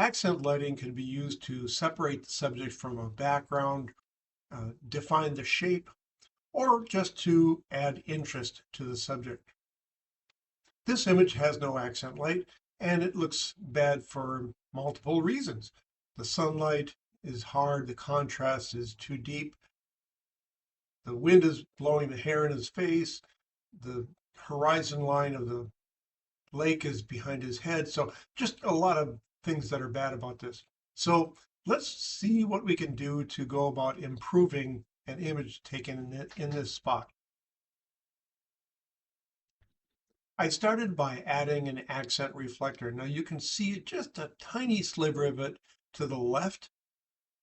Accent lighting can be used to separate the subject from a background, define the shape, or just to add interest to the subject. This image has no accent light, and it looks bad for multiple reasons. The sunlight is hard, the contrast is too deep, the wind is blowing the hair in his face, the horizon line of the lake is behind his head. So just a lot of things that are bad about this. So let's see what we can do to go about improving an image taken in this spot. I started by adding an accent reflector. Now you can see just a tiny sliver of it to the left,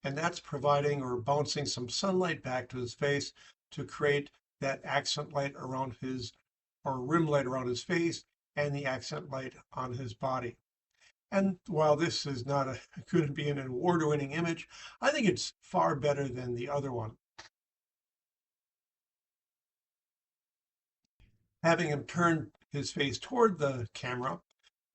and that's providing or bouncing some sunlight back to his face to create that accent light around his, or rim light around his face, and the accent light on his body. And while this is not going to be an award-winning image, I think it's far better than the other one. Having him turn his face toward the camera,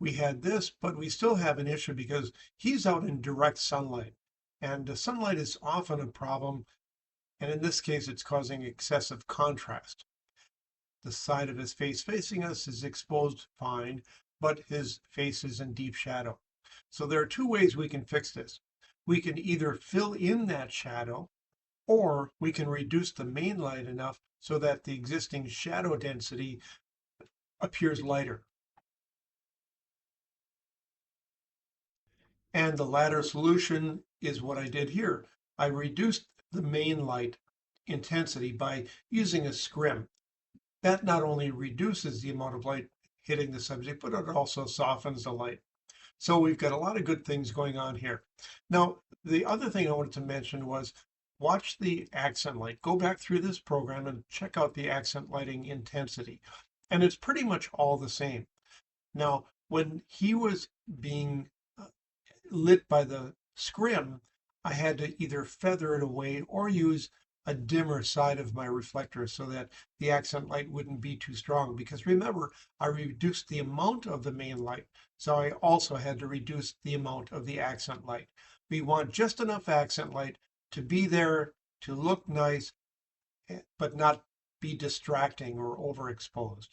we had this, but we still have an issue because he's out in direct sunlight. And sunlight is often a problem, and in this case, it's causing excessive contrast. The side of his face facing us is exposed fine, but his face is in deep shadow. So there are two ways we can fix this. We can either fill in that shadow, or we can reduce the main light enough so that the existing shadow density appears lighter. And the latter solution is what I did here. I reduced the main light intensity by using a scrim. That not only reduces the amount of light hitting the subject, but it also softens the light. So we've got a lot of good things going on here. Now, the other thing I wanted to mention was watch the accent light. Go back through this program and check out the accent lighting intensity. And it's pretty much all the same. Now, when he was being lit by the scrim, I had to either feather it away or use a dimmer side of my reflector so that the accent light wouldn't be too strong. Because remember, I reduced the amount of the main light, so I also had to reduce the amount of the accent light. We want just enough accent light to be there, to look nice, but not be distracting or overexposed.